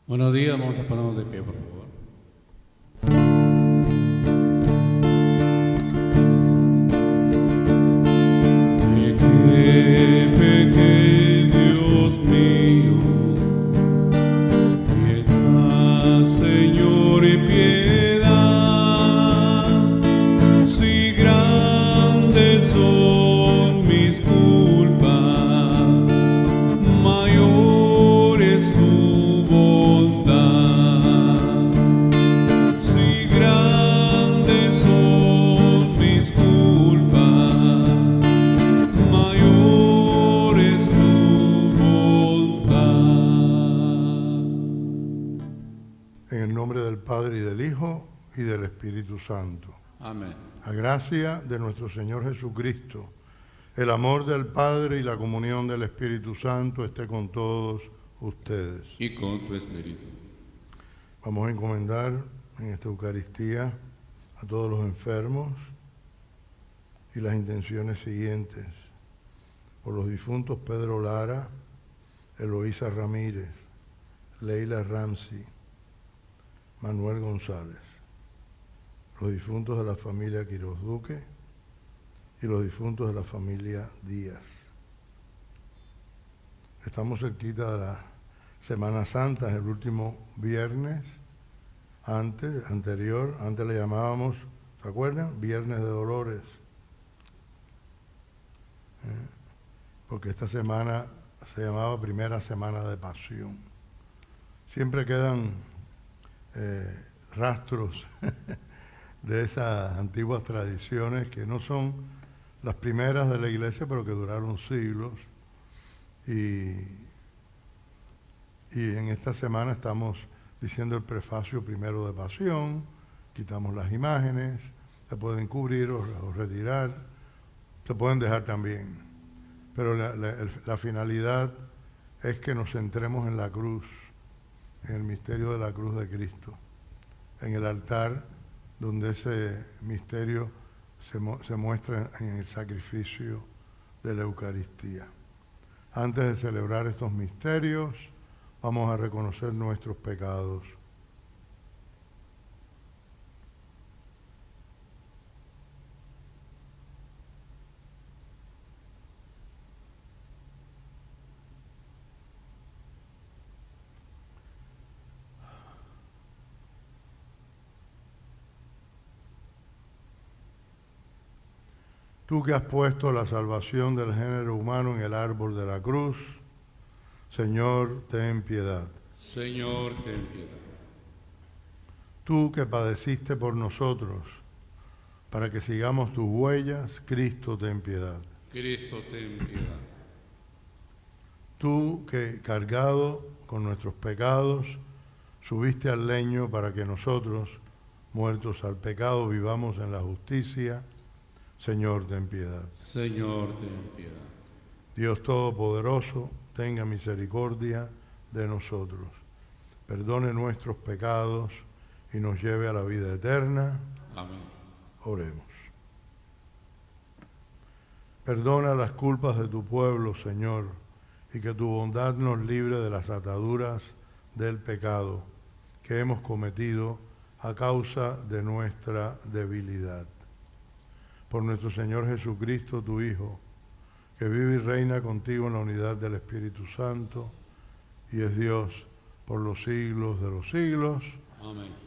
Buenos días, vamos a ponernos de pie, por favor. Pequé, Dios mío, piedad, Señor, y piedad, si grandes son mis culpas, mayor es tu bondad. Si grandes son mis culpas, mayor es tu bondad. En el nombre del Padre, y del Hijo, y del Espíritu Santo. Amén. La gracia de nuestro Señor Jesucristo, el amor del Padre y la comunión del Espíritu Santo esté con todos ustedes. Y con tu espíritu. Vamos a encomendar en esta Eucaristía a todos los enfermos y las intenciones siguientes: por los difuntos Pedro Lara, Eloísa Ramírez, Leila Ramsey, Manuel González, los difuntos de la familia Quiroz Duque y los difuntos de la familia Díaz. Estamos cerquita de la Semana Santa, es el último viernes anterior, antes le llamábamos, ¿se acuerdan? Viernes de Dolores. Porque esta semana se llamaba Primera Semana de Pasión. Siempre quedan rastros de esas antiguas tradiciones que no son las primeras de la Iglesia, pero que duraron siglos. Y en esta semana estamos diciendo el prefacio primero de Pasión, quitamos las imágenes, se pueden cubrir o retirar, se pueden dejar también. Pero la finalidad es que nos centremos en la cruz, en el misterio de la cruz de Cristo, en el altar donde ese misterio se muestra en el sacrificio de la Eucaristía. Antes de celebrar estos misterios, vamos a reconocer nuestros pecados. Tú que has puesto la salvación del género humano en el árbol de la cruz, Señor, ten piedad. Señor, ten piedad. Tú que padeciste por nosotros, para que sigamos tus huellas, Cristo, ten piedad. Cristo, ten piedad. Tú que, cargado con nuestros pecados, subiste al leño para que nosotros, muertos al pecado, vivamos en la justicia, Señor, ten piedad. Señor, ten piedad. Dios Todopoderoso, tenga misericordia de nosotros, perdone nuestros pecados y nos lleve a la vida eterna. Amén. Oremos. Perdona las culpas de tu pueblo, Señor, y que tu bondad nos libre de las ataduras del pecado que hemos cometido a causa de nuestra debilidad. Por nuestro Señor Jesucristo, tu Hijo, que vive y reina contigo en la unidad del Espíritu Santo, y es Dios por los siglos de los siglos. Amén.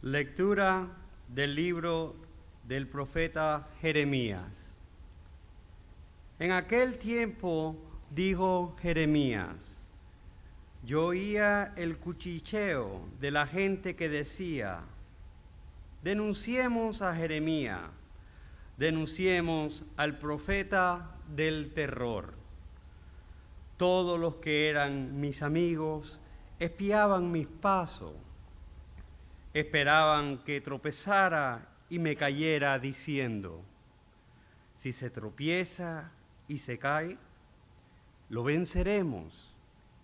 Lectura del libro del profeta Jeremías. En aquel tiempo dijo Jeremías: yo oía el cuchicheo de la gente que decía: denunciemos a Jeremías, denunciemos al profeta del terror. Todos los que eran mis amigos espiaban mis pasos. Esperaban que tropezara y me cayera diciendo: Si se tropieza y se cae, lo venceremos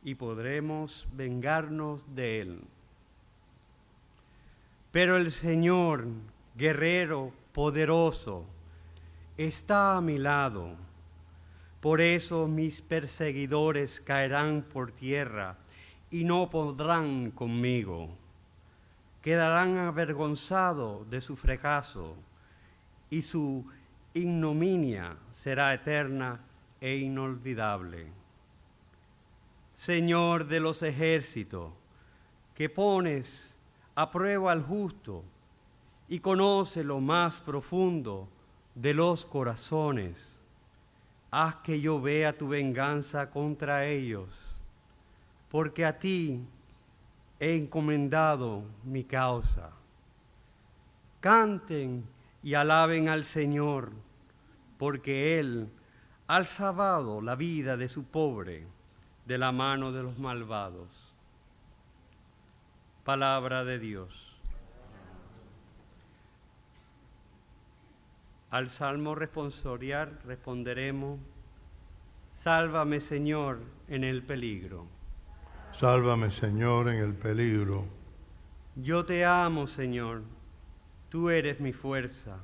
y podremos vengarnos de él. Pero el Señor, guerrero poderoso, está a mi lado. Por eso mis perseguidores caerán por tierra y no podrán conmigo. Quedarán avergonzados de su fracaso y su ignominia será eterna e inolvidable. Señor de los ejércitos, que pones a prueba al justo y conoce lo más profundo de los corazones, haz que yo vea tu venganza contra ellos, porque a ti he encomendado mi causa. Canten y alaben al Señor, porque Él ha salvado la vida de su pobre de la mano de los malvados. Palabra de Dios. Al salmo responsorial responderemos: Sálvame, Señor, en el peligro. Sálvame, Señor, en el peligro. Yo te amo, Señor, tú eres mi fuerza,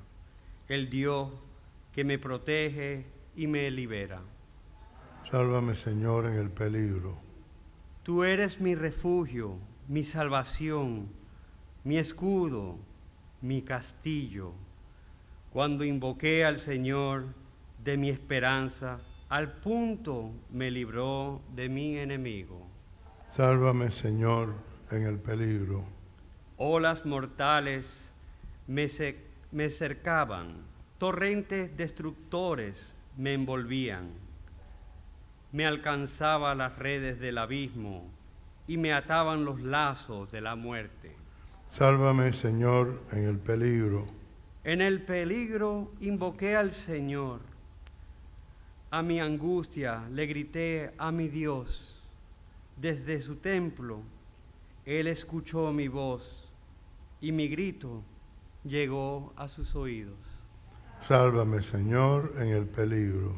el Dios que me protege y me libera. Sálvame, Señor, en el peligro. Tú eres mi refugio, mi salvación, mi escudo, mi castillo. Cuando invoqué al Señor de mi esperanza, al punto me libró de mi enemigo. Sálvame, Señor, en el peligro. Olas mortales me cercaban, torrentes destructores me envolvían. Me alcanzaban las redes del abismo y me ataban los lazos de la muerte. Sálvame, Señor, en el peligro. En el peligro invoqué al Señor. A mi angustia le grité a mi Dios. Desde su templo, Él escuchó mi voz y mi grito llegó a sus oídos. Sálvame, Señor, en el peligro.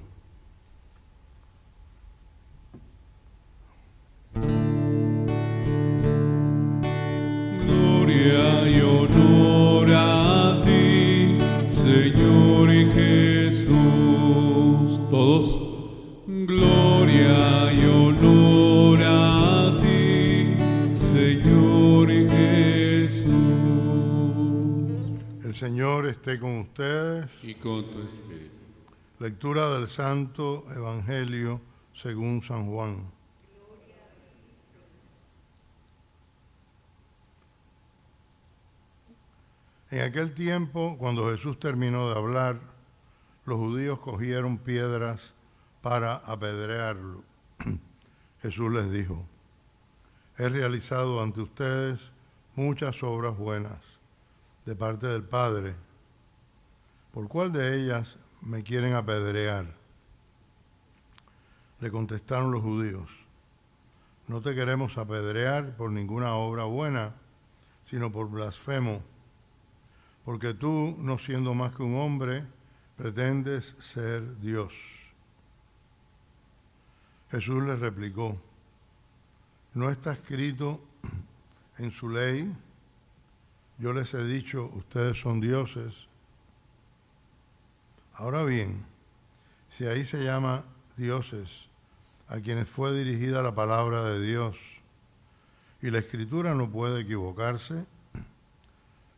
Gloria y honor a ti, Señor y Jesús. Todos. Gloria y honor a ti, Señor y Jesús. El Señor esté con ustedes. Y con tu espíritu. Lectura del Santo Evangelio según San Juan. En aquel tiempo, cuando Jesús terminó de hablar, los judíos cogieron piedras para apedrearlo. Jesús les dijo: he realizado ante ustedes muchas obras buenas de parte del Padre. ¿Por cuál de ellas me quieren apedrear? Le contestaron los judíos: no te queremos apedrear por ninguna obra buena, sino por blasfemo, porque tú, no siendo más que un hombre, pretendes ser Dios. Jesús les replicó: ¿no está escrito en su ley? Yo les he dicho, ustedes son dioses. Ahora bien, si ahí se llama dioses a quienes fue dirigida la palabra de Dios, y la Escritura no puede equivocarse,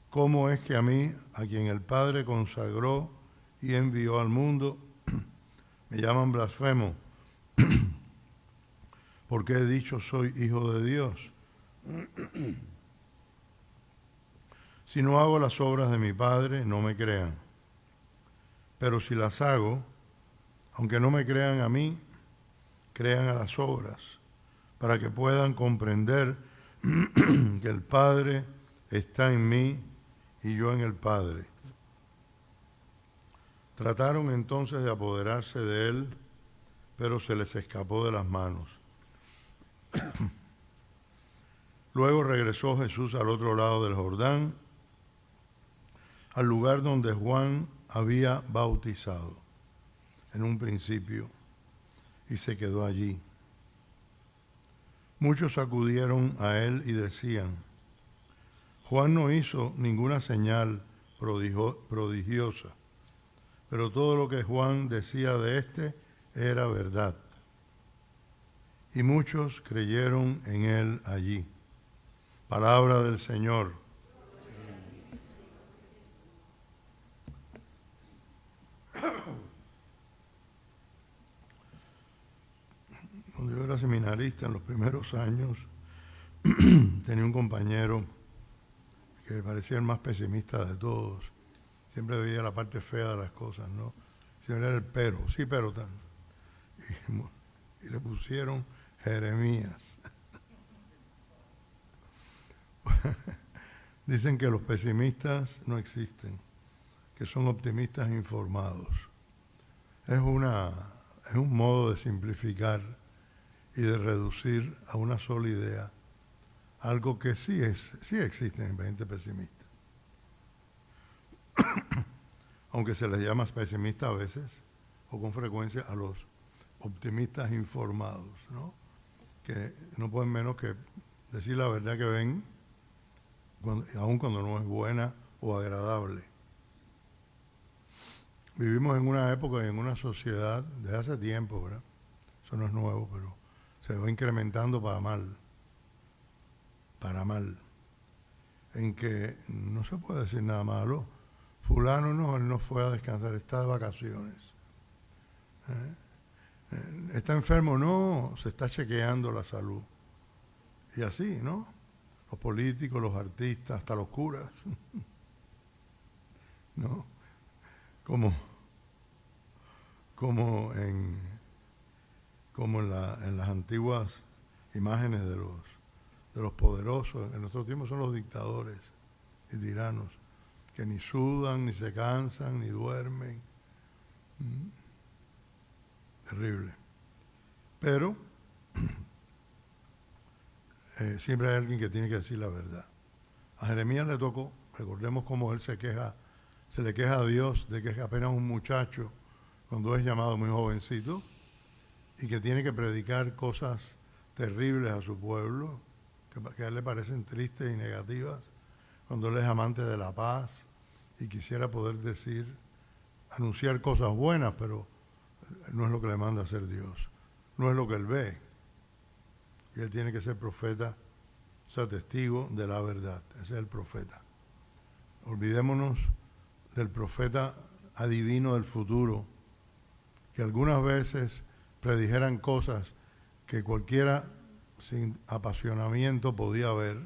¿cómo es que a mí, a quien el Padre consagró y envió al mundo, me llaman blasfemo? Porque he dicho soy hijo de Dios. Si no hago las obras de mi Padre, no me crean. Pero si las hago, aunque no me crean a mí, crean a las obras, para que puedan comprender que el Padre está en mí y yo en el Padre. Trataron entonces de apoderarse de él, pero se les escapó de las manos. Luego regresó Jesús al otro lado del Jordán, al lugar donde Juan había bautizado. en un principio, y se quedó allí. Muchos acudieron a él y decían: Juan no hizo ninguna señal prodigiosa, pero todo lo que Juan decía de éste era verdad. Y muchos creyeron en él allí. Palabra del Señor. Cuando yo era seminarista en los primeros años, tenía un compañero que parecía el más pesimista de todos. Siempre veía la parte fea de las cosas, ¿no? Siempre era el pero, sí, pero tan. Y le pusieron Jeremías. Dicen que los pesimistas no existen, que son optimistas informados. Es un modo de simplificar y de reducir a una sola idea algo que sí existe en gente pesimista. Aunque se les llama pesimista a veces, o con frecuencia, a los optimistas informados, ¿no? Que no pueden menos que decir la verdad que ven, aun cuando no es buena o agradable. Vivimos en una época y en una sociedad desde hace tiempo, ¿verdad? Eso no es nuevo, pero se va incrementando para mal, en que no se puede decir nada malo. Fulano no, él no fue a descansar, está de vacaciones. Está enfermo, no, se está chequeando la salud. Y así, ¿no? Los políticos, los artistas, hasta los curas. ¿No? Como en las antiguas imágenes de los poderosos. En nuestro tiempo son los dictadores y tiranos, que ni sudan, ni se cansan, ni duermen. Terrible. Pero siempre hay alguien que tiene que decir la verdad. A Jeremías le tocó, recordemos cómo él se le queja a Dios de que es apenas un muchacho cuando es llamado muy jovencito y que tiene que predicar cosas terribles a su pueblo, que a él le parecen tristes y negativas, cuando él es amante de la paz y quisiera poder anunciar cosas buenas, pero no es lo que le manda a hacer Dios, no es lo que él ve. Y él tiene que ser profeta, o sea, testigo de la verdad. Ese es el profeta. Olvidémonos del profeta adivino del futuro, que algunas veces predijeran cosas que cualquiera sin apasionamiento podía ver,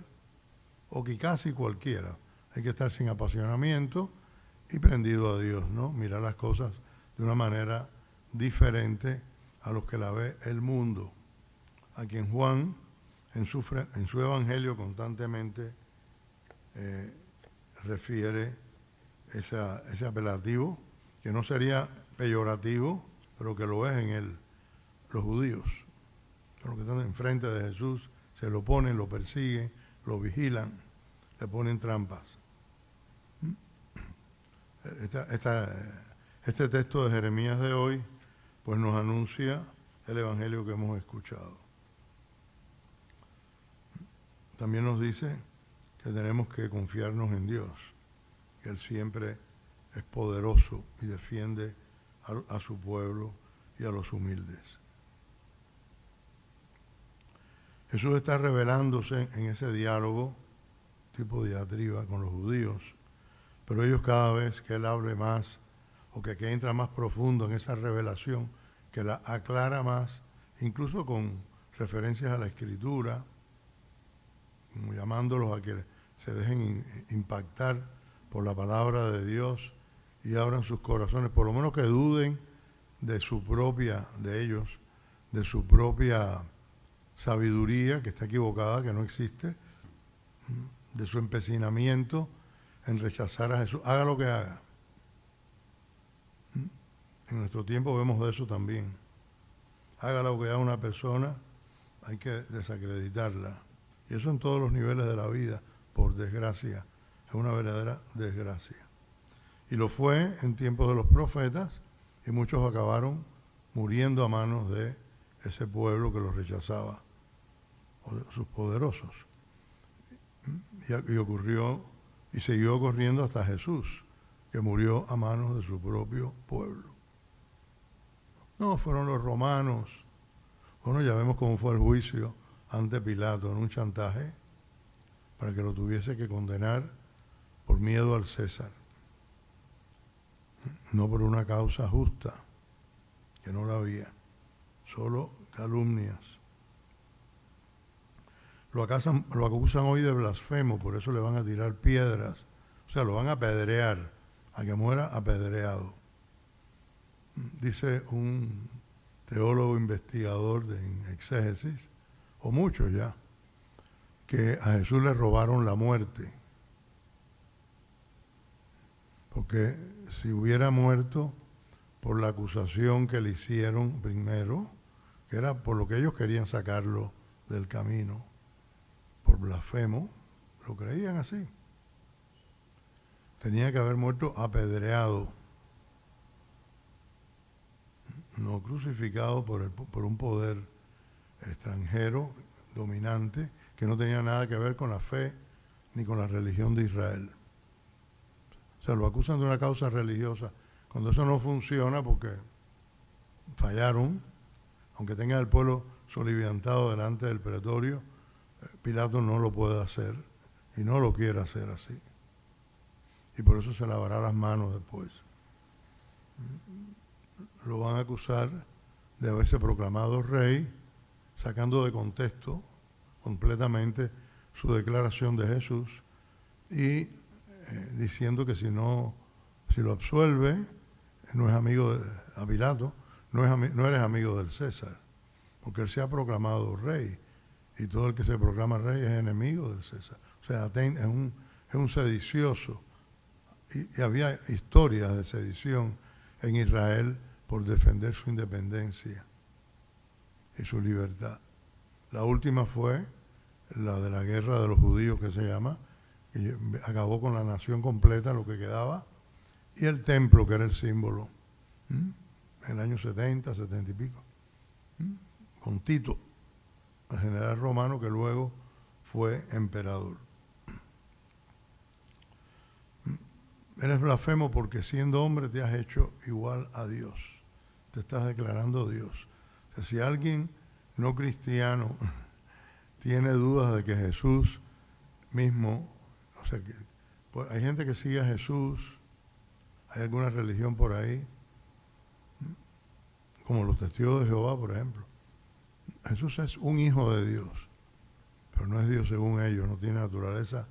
o que casi cualquiera. Hay que estar sin apasionamiento y prendido a Dios, ¿no? Mirar las cosas de una manera diferente a los que la ve el mundo. A quien Juan, en su evangelio constantemente refiere ese apelativo, que no sería peyorativo, pero que lo es en él. Los judíos, los que están enfrente de Jesús, se lo ponen, lo persiguen, lo vigilan, le ponen trampas. Este texto de Jeremías de hoy, pues nos anuncia el evangelio que hemos escuchado. También nos dice que tenemos que confiarnos en Dios, que Él siempre es poderoso y defiende a su pueblo y a los humildes. Jesús está revelándose en ese diálogo, tipo diatriba con los judíos, pero ellos cada vez que Él hable más, o que entra más profundo en esa revelación, que la aclara más, incluso con referencias a la Escritura, como llamándolos a que se dejen impactar por la palabra de Dios y abran sus corazones, por lo menos que duden de su propia sabiduría, que está equivocada, que no existe, de su empecinamiento en rechazar a Jesús, haga lo que haga. En nuestro tiempo vemos de eso también. Haga lo que haga una persona, hay que desacreditarla. Y eso en todos los niveles de la vida, por desgracia, es una verdadera desgracia. Y lo fue en tiempos de los profetas, y muchos acabaron muriendo a manos de ese pueblo que los rechazaba, o de sus poderosos. Y ocurrió, y siguió ocurriendo hasta Jesús, que murió a manos de su propio pueblo. No, fueron los romanos. Bueno, ya vemos cómo fue el juicio ante Pilato, en un chantaje, para que lo tuviese que condenar por miedo al César, no por una causa justa, que no la había, solo calumnias. Lo acusan hoy de blasfemo, por eso le van a tirar piedras, o sea, lo van a apedrear, a que muera apedreado. Dice un teólogo investigador en exégesis, o muchos ya, que a Jesús le robaron la muerte. Porque si hubiera muerto por la acusación que le hicieron primero, que era por lo que ellos querían sacarlo del camino, por blasfemo, lo creían así. Tenía que haber muerto apedreado, no crucificado por un poder extranjero, dominante, que no tenía nada que ver con la fe ni con la religión de Israel. O sea, lo acusan de una causa religiosa. Cuando eso no funciona, porque fallaron, aunque tengan el pueblo soliviantado delante del pretorio, Pilato no lo puede hacer y no lo quiere hacer así. Y por eso se lavará las manos después. Lo van a acusar de haberse proclamado rey, sacando de contexto completamente su declaración de Jesús y diciendo que si lo absuelve, no es amigo a Pilato, no eres amigo del César, porque él se ha proclamado rey y todo el que se proclama rey es enemigo del César. O sea, es un sedicioso. Y había historias de sedición en Israel por defender su independencia y su libertad. La última fue la de la guerra de los judíos, que se llama, que acabó con la nación completa, lo que quedaba, y el templo, que era el símbolo, en el año 70, 70 y pico, con Tito, el general romano que luego fue emperador. Eres blasfemo porque siendo hombre te has hecho igual a Dios. Te estás declarando Dios. O sea, si alguien no cristiano tiene dudas de que Jesús mismo, o sea, que pues, hay gente que sigue a Jesús, hay alguna religión por ahí, como los testigos de Jehová, por ejemplo. Jesús es un hijo de Dios, pero no es Dios según ellos, no tiene naturaleza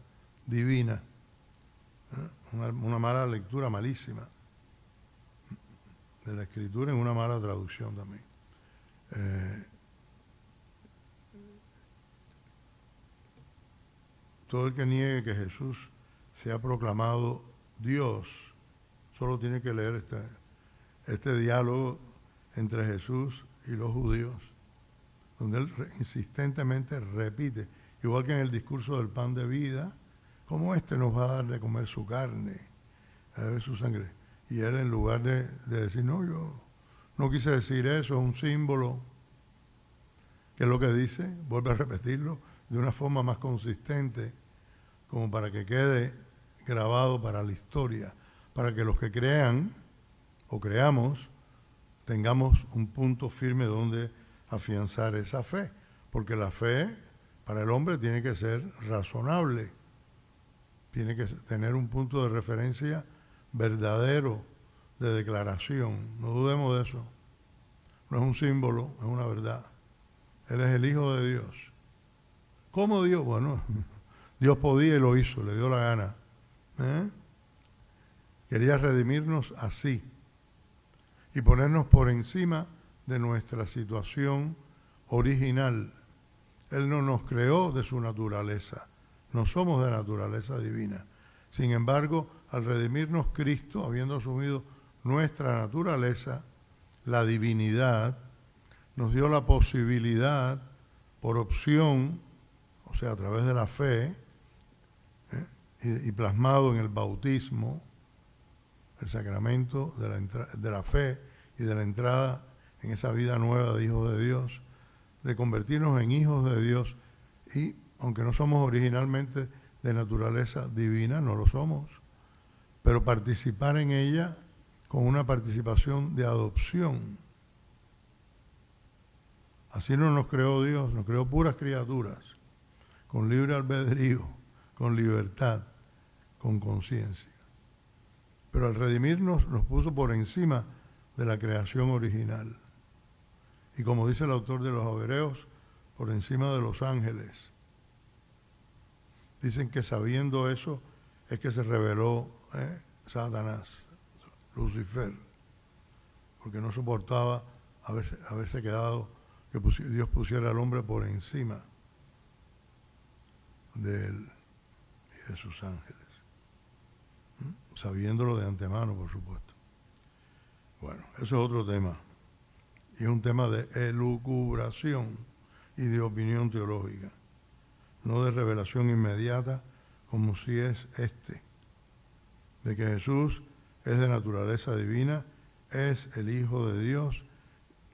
divina. Una mala lectura, malísima, de la Escritura, en una mala traducción también. Todo el que niegue que Jesús se ha proclamado Dios, solo tiene que leer este diálogo entre Jesús y los judíos, donde él insistentemente repite, igual que en el discurso del pan de vida, cómo nos va a dar de comer su carne, a beber su sangre. Y él, en lugar de decir, no, yo no quise decir eso, es un símbolo, que es lo que dice, vuelve a repetirlo de una forma más consistente, como para que quede grabado para la historia, para que los que crean o creamos tengamos un punto firme donde afianzar esa fe, porque la fe para el hombre tiene que ser razonable, tiene que tener un punto de referencia verdadero, de declaración. No dudemos de eso. No es un símbolo, es una verdad. Él es el Hijo de Dios. ¿Cómo Dios? Bueno, Dios podía y lo hizo, le dio la gana. Quería redimirnos así y ponernos por encima de nuestra situación original. Él no nos creó de su naturaleza. No somos de naturaleza divina. Sin embargo, al redimirnos Cristo, habiendo asumido nuestra naturaleza, la divinidad, nos dio la posibilidad, por opción, o sea, a través de la fe, y plasmado en el bautismo, el sacramento de la fe y de la entrada en esa vida nueva de hijos de Dios, de convertirnos en hijos de Dios y, aunque no somos originalmente de naturaleza divina, no lo somos, pero participar en ella con una participación de adopción. Así no nos creó Dios, nos creó puras criaturas, con libre albedrío, con libertad, con conciencia. Pero al redimirnos nos puso por encima de la creación original. Y como dice el autor de los Hebreos, por encima de los ángeles. Dicen que sabiendo eso es que se rebeló Satanás, Lucifer, porque no soportaba haberse quedado, que Dios pusiera al hombre por encima de él y de sus ángeles. Sabiéndolo de antemano, por supuesto. Bueno, eso es otro tema. Y es un tema de elucubración y de opinión teológica, no de revelación inmediata, como si es de que Jesús es de naturaleza divina, es el Hijo de Dios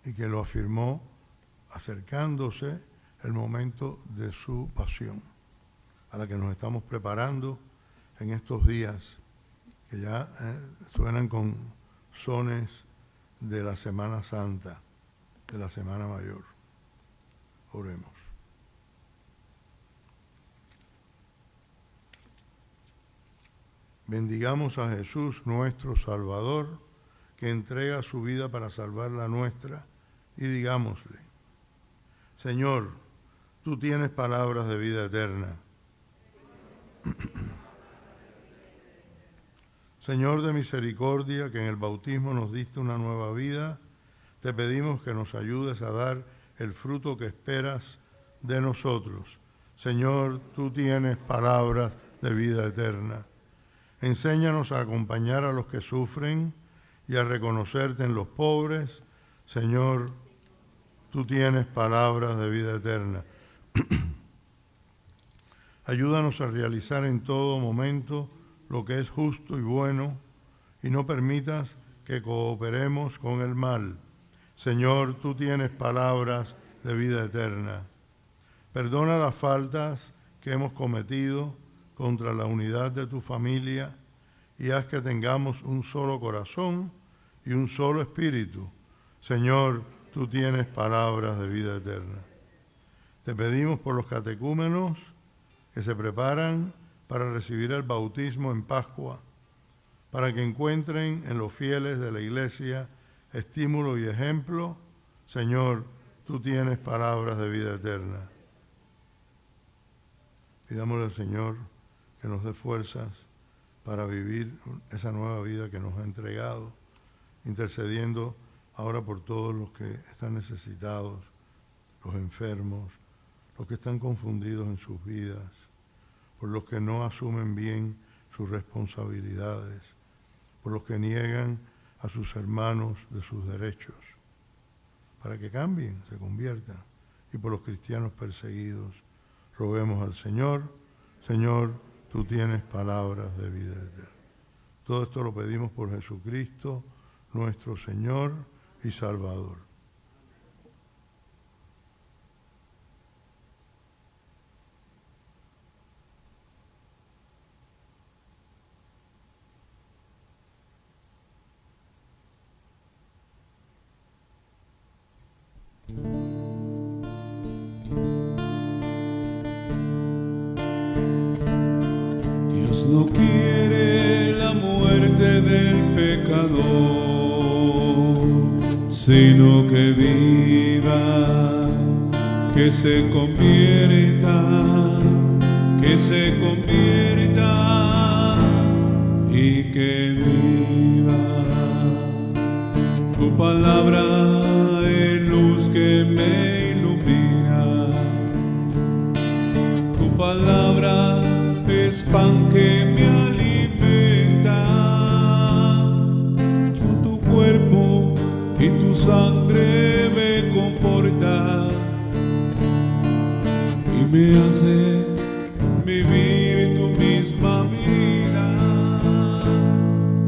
y que lo afirmó acercándose el momento de su pasión, a la que nos estamos preparando en estos días, que ya suenan con sones de la Semana Santa, de la Semana Mayor. Oremos. Bendigamos a Jesús, nuestro Salvador, que entrega su vida para salvar la nuestra, y digámosle: Señor, tú tienes palabras de vida eterna. Señor de misericordia, que en el bautismo nos diste una nueva vida, te pedimos que nos ayudes a dar el fruto que esperas de nosotros. Señor, tú tienes palabras de vida eterna. Enséñanos a acompañar a los que sufren y a reconocerte en los pobres. Señor, tú tienes palabras de vida eterna. Ayúdanos a realizar en todo momento lo que es justo y bueno, y no permitas que cooperemos con el mal. Señor, tú tienes palabras de vida eterna. Perdona las faltas que hemos cometido contra la unidad de tu familia y haz que tengamos un solo corazón y un solo espíritu. Señor, tú tienes palabras de vida eterna. Te pedimos por los catecúmenos que se preparan para recibir el bautismo en Pascua, para que encuentren en los fieles de la Iglesia estímulo y ejemplo. Señor, tú tienes palabras de vida eterna. Pidámosle al Señor que nos dé fuerzas para vivir esa nueva vida que nos ha entregado, intercediendo ahora por todos los que están necesitados, los enfermos, los que están confundidos en sus vidas, por los que no asumen bien sus responsabilidades, por los que niegan a sus hermanos de sus derechos, para que cambien, se conviertan, y por los cristianos perseguidos. Roguemos al Señor. Señor, tú tienes palabras de vida eterna. Todo esto lo pedimos por Jesucristo, nuestro Señor y Salvador. Dios no quiere la muerte del pecador, sino que viva, que se convierta y que viva. Tu palabra es luz que me ilumina, tu palabra es pan que me alimenta, con tu cuerpo y tu sangre me conforta y me hace vivir tu misma vida.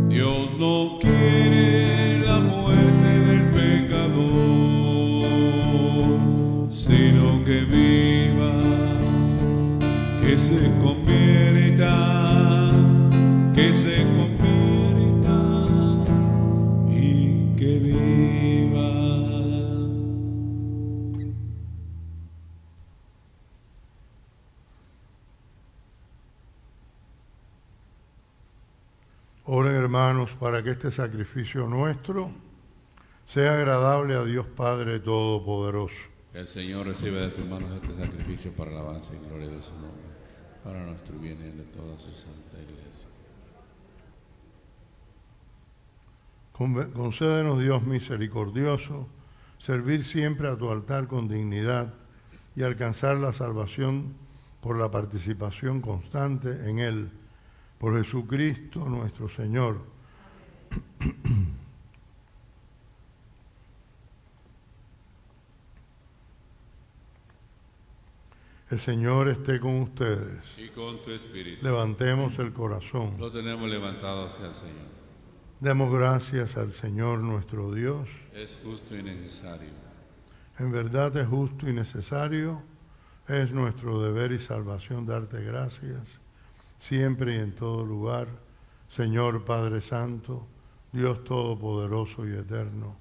Dios no quiere la muerte de se convierta y que viva. Oren, hermanos, para que este sacrificio nuestro sea agradable a Dios Padre Todopoderoso. Que el Señor reciba de tus manos este sacrificio para la alabanza y gloria de su nombre, para nuestro bien y el de toda su santa iglesia. Concédenos, Dios misericordioso, servir siempre a tu altar con dignidad y alcanzar la salvación por la participación constante en él. Por Jesucristo nuestro Señor. El Señor esté con ustedes. Y con tu espíritu. Levantemos el corazón. Lo tenemos levantado hacia el Señor. Demos gracias al Señor nuestro Dios. Es justo y necesario. En verdad es justo y necesario. Es nuestro deber y salvación darte gracias, siempre y en todo lugar, Señor Padre Santo, Dios Todopoderoso y Eterno.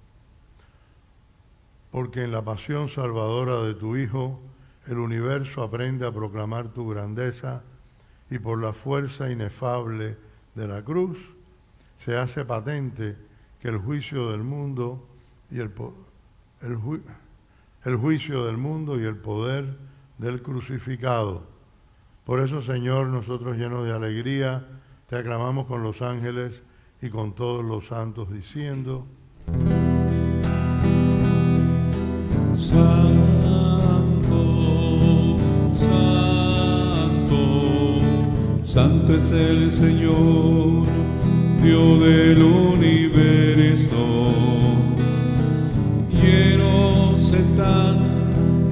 Porque en la pasión salvadora de tu Hijo, el universo aprende a proclamar tu grandeza y por la fuerza inefable de la cruz, se hace patente que el juicio del mundo y el juicio del mundo y el poder del crucificado. Por eso, Señor, nosotros llenos de alegría, te aclamamos con los ángeles y con todos los santos, diciendo: Santo, Santo, Santo es el Señor, Dios del universo. Llenos están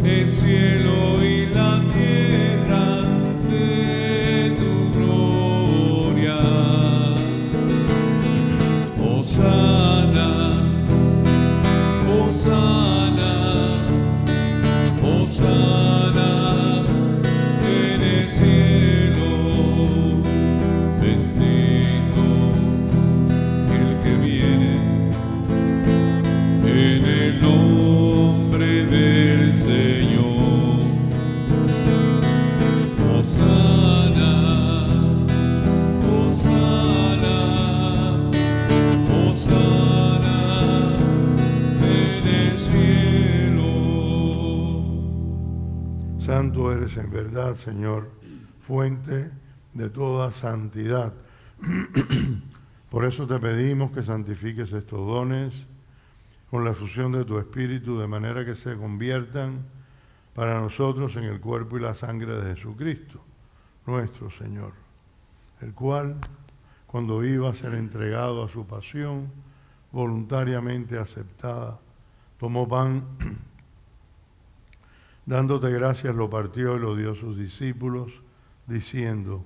el cielo y la tierra de tu gloria. Hosana, Hosana, Hosana en el cielo. Bendito el que viene en el nombre del Señor. Hosana, Hosana, Hosana en el cielo. Santo eres en verdad, Señor, fuente de toda santidad. Por eso te pedimos que santifiques estos dones con la efusión de tu Espíritu, de manera que se conviertan para nosotros en el cuerpo y la sangre de Jesucristo, nuestro Señor, el cual, cuando iba a ser entregado a su pasión, voluntariamente aceptada, tomó pan, dándote gracias, lo partió y lo dio a sus discípulos, diciendo: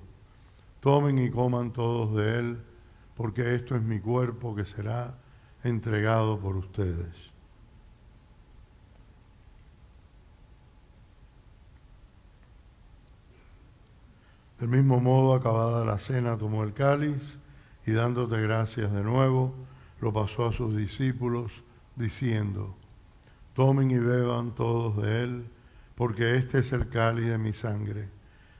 tomen y coman todos de él, porque esto es mi cuerpo que será entregado por ustedes. Del mismo modo, acabada la cena, tomó el cáliz y dándote gracias de nuevo, lo pasó a sus discípulos, diciendo: tomen y beban todos de él, porque este es el cáliz de mi sangre,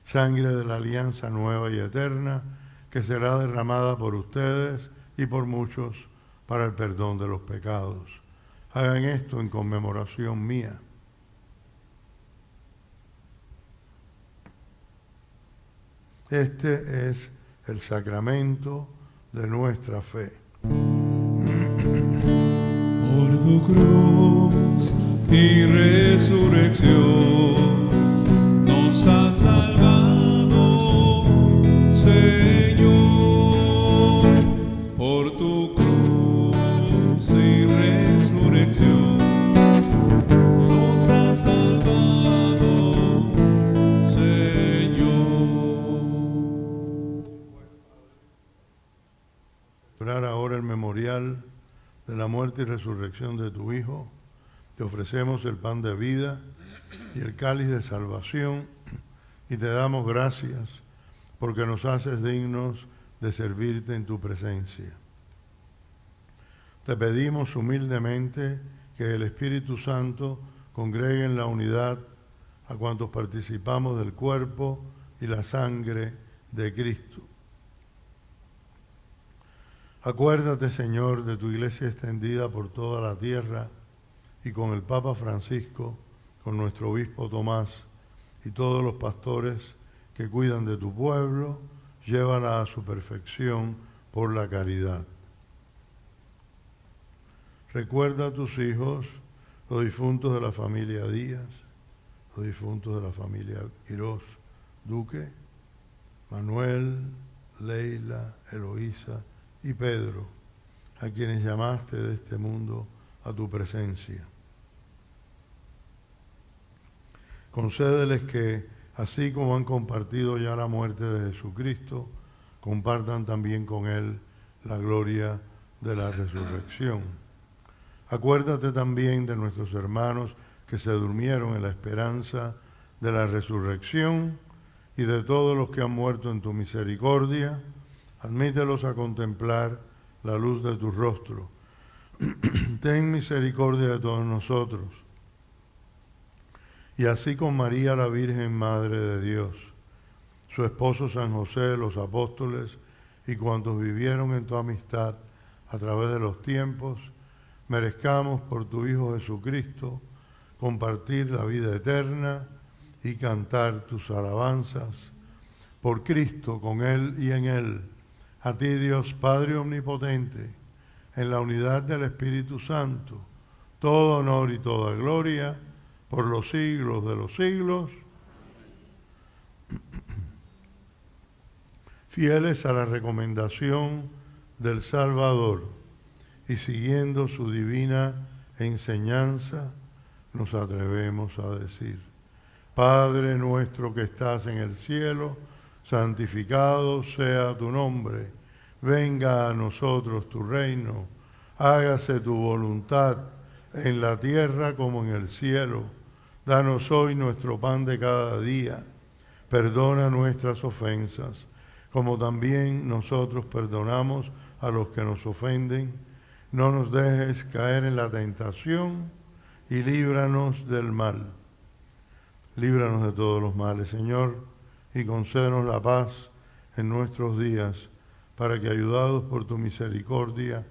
sangre de la alianza nueva y eterna, que será derramada por ustedes y por muchos para el perdón de los pecados. Hagan esto en conmemoración mía. Este es el sacramento de nuestra fe. Por tu cruz y resurrección nos has salvado, Señor. Por tu cruz y resurrección nos has salvado, Señor. Celebrar ahora el memorial de la muerte y resurrección de tu Hijo, te ofrecemos el pan de vida y el cáliz de salvación, y te damos gracias porque nos haces dignos de servirte en tu presencia. Te pedimos humildemente que el Espíritu Santo congregue en la unidad a cuantos participamos del cuerpo y la sangre de Cristo. Acuérdate, Señor, de tu iglesia extendida por toda la tierra y con el Papa Francisco, con nuestro obispo Tomás y todos los pastores que cuidan de tu pueblo, llévala a su perfección por la caridad. Recuerda a tus hijos, los difuntos de la familia Díaz, los difuntos de la familia Quirós Duque, Manuel, Leila, Eloísa y Pedro, a quienes llamaste de este mundo a tu presencia. Concédeles que, así como han compartido ya la muerte de Jesucristo, compartan también con Él la gloria de la resurrección. Acuérdate también de nuestros hermanos que se durmieron en la esperanza de la resurrección y de todos los que han muerto en tu misericordia. Admítelos a contemplar la luz de tu rostro. Ten misericordia de todos nosotros. Y así con María la Virgen Madre de Dios, su esposo San José, los apóstoles y cuantos vivieron en tu amistad a través de los tiempos, merezcamos por tu Hijo Jesucristo compartir la vida eterna y cantar tus alabanzas. Por Cristo, con Él y en Él, a ti Dios Padre Omnipotente, en la unidad del Espíritu Santo, todo honor y toda gloria, por los siglos de los siglos. Fieles a la recomendación del Salvador y siguiendo su divina enseñanza, nos atrevemos a decir: Padre nuestro que estás en el cielo, santificado sea tu nombre. Venga a nosotros tu reino. Hágase tu voluntad en la tierra como en el cielo. Danos hoy nuestro pan de cada día. Perdona nuestras ofensas, como también nosotros perdonamos a los que nos ofenden. No nos dejes caer en la tentación y líbranos del mal. Líbranos de todos los males, Señor, y concédenos la paz en nuestros días, para que, ayudados por tu misericordia,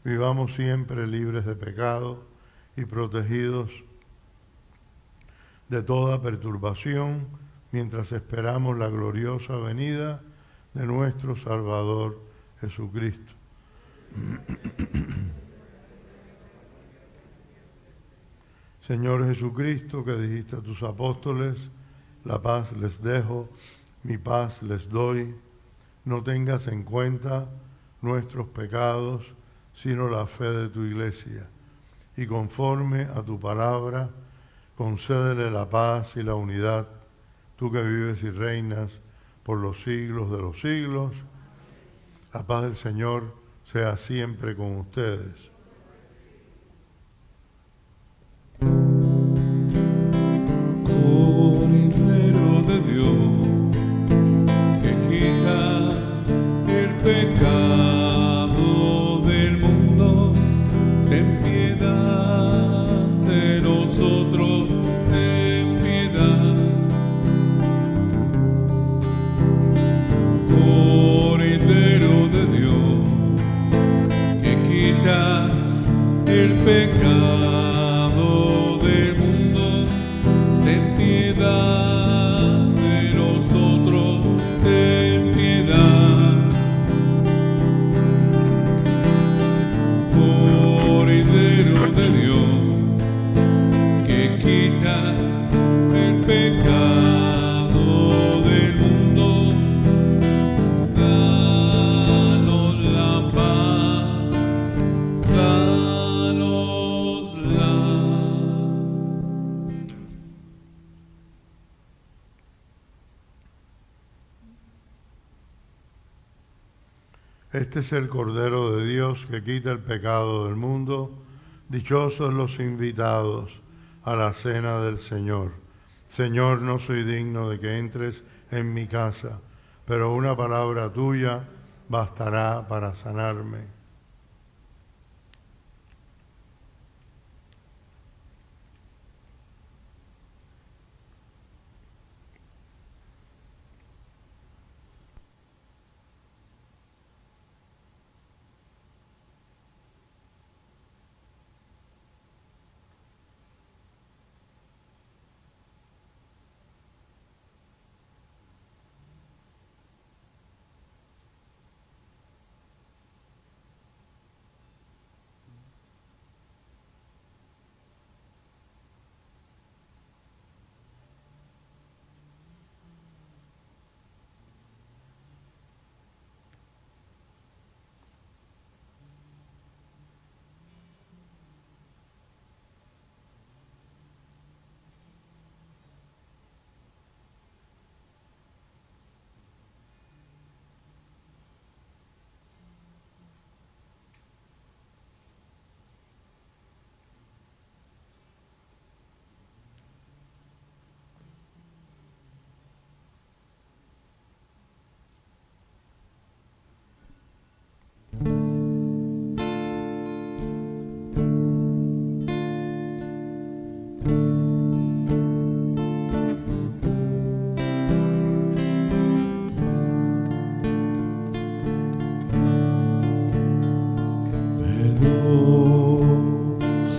vivamos siempre libres de pecado y protegidos de toda perturbación, mientras esperamos la gloriosa venida de nuestro Salvador Jesucristo. Señor Jesucristo, que dijiste a tus apóstoles: la paz les dejo, mi paz les doy, no tengas en cuenta nuestros pecados, sino la fe de tu iglesia, y conforme a tu palabra, concédele la paz y la unidad, tú que vives y reinas por los siglos de los siglos. La paz del Señor sea siempre con ustedes. Cordero de Dios, que quita el pecado del mundo, ten piedad de nosotros, ten piedad. Cordero de Dios, que quitas el pecado del mundo, ten piedad de nosotros, ten piedad. Cordero de Dios, que quita el pecado del mundo, danos la paz, danosla. Este es el Cordero de Dios que quita el pecado del mundo. Dichosos los invitados a la cena del Señor. Señor, no soy digno de que entres en mi casa, pero una palabra tuya bastará para sanarme.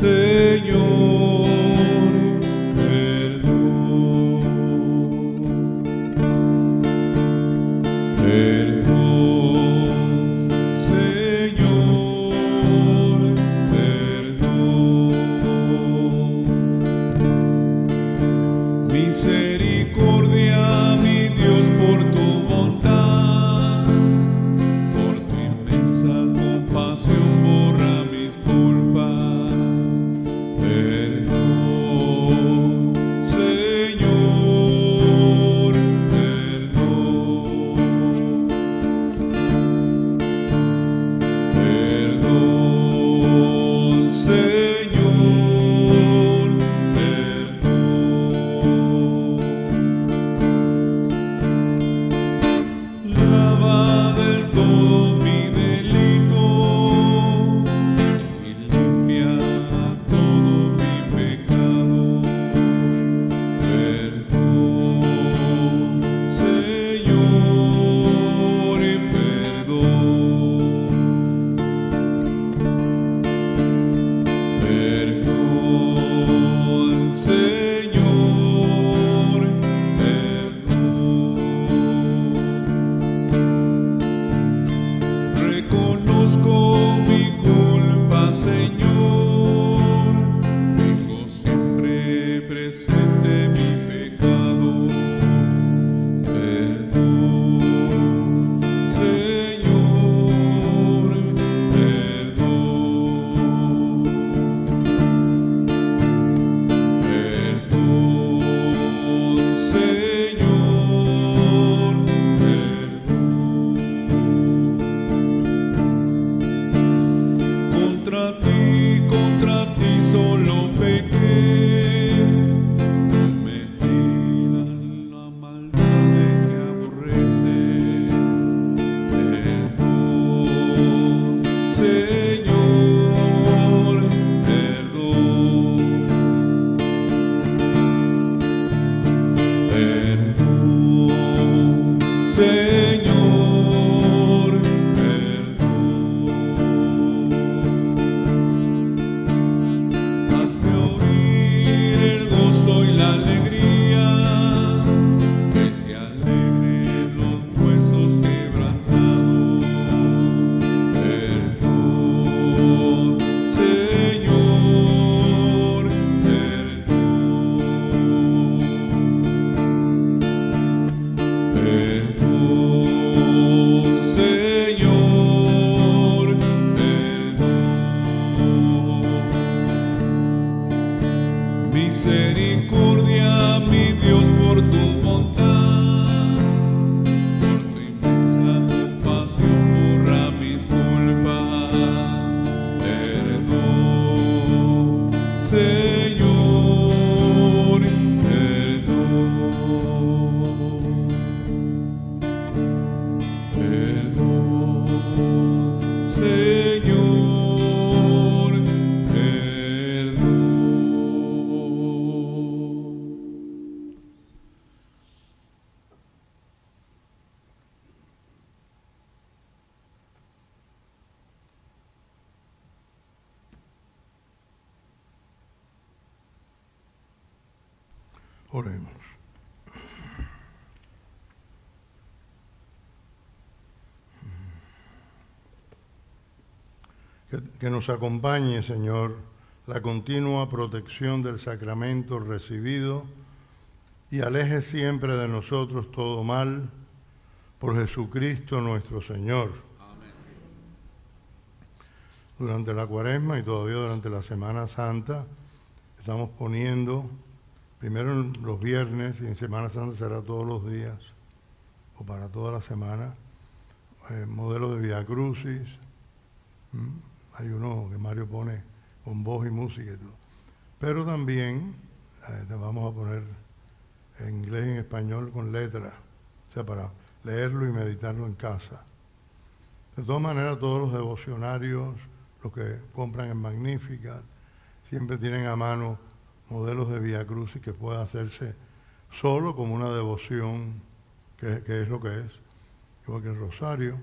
Señor, perdón. Oremos. Que nos acompañe, Señor, la continua protección del sacramento recibido y aleje siempre de nosotros todo mal, por Jesucristo nuestro Señor. Amén. Durante la Cuaresma y todavía durante la Semana Santa estamos poniendo, primero en los viernes y en Semana Santa será todos los días o para toda la semana, modelos de Vía Crucis. Hay uno que Mario pone con voz y música y todo. Pero también vamos a poner en inglés y en español con letras, o sea, para leerlo y meditarlo en casa. De todas maneras, todos los devocionarios, los que compran en Magnífica, siempre tienen a mano modelos de Vía Crucis que pueda hacerse solo como una devoción, que es lo que es, igual que el rosario,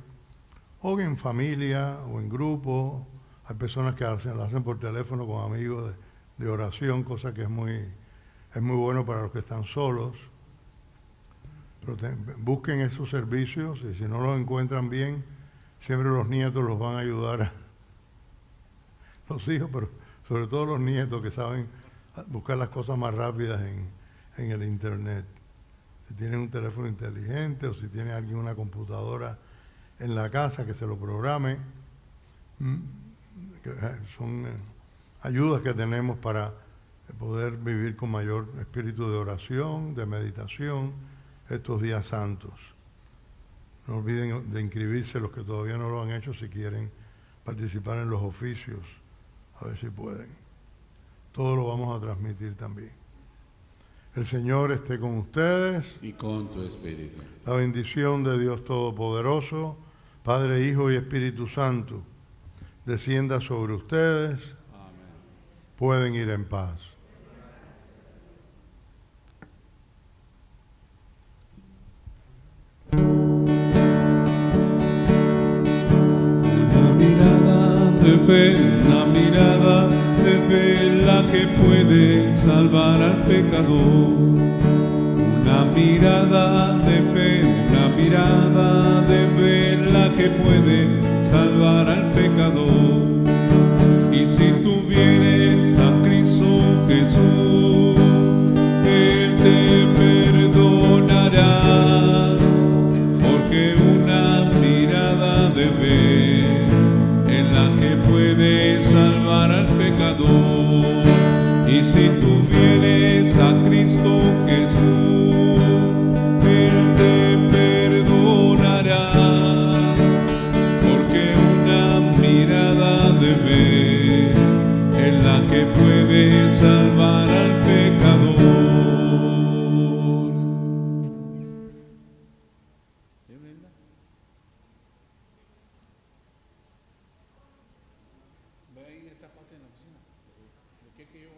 o en familia o en grupo. Hay personas que lo hacen por teléfono con amigos de oración, cosa que es muy bueno para los que están solos. Pero busquen esos servicios y si no los encuentran bien, siempre los nietos los van a ayudar, los hijos, pero sobre todo los nietos que saben buscar las cosas más rápidas en el internet. Si tienen un teléfono inteligente o si tiene alguien una computadora en la casa que se lo programe, que son ayudas que tenemos para poder vivir con mayor espíritu de oración, de meditación estos días santos. No olviden de inscribirse los que todavía no lo han hecho si quieren participar en los oficios, a ver si pueden. Todo lo vamos a transmitir también. El Señor esté con ustedes. Y con tu espíritu. La bendición de Dios Todopoderoso, Padre, Hijo y Espíritu Santo, descienda sobre ustedes. Amén. Pueden ir en paz. Una mirada de fe la que puede salvar al pecador. Una mirada de fe, una mirada de fe la que puede salvar al pecador. Y si tú vienes a Cristo Jesús, Él te perdonará, porque una mirada de fe que puede salvar al pecador. Y si tú vienes a Cristo Jesús, Él te perdonará, porque una mirada de fe es la que puede salvar al pecador. Ve ahí esta parte en la oficina. ¿Qué yo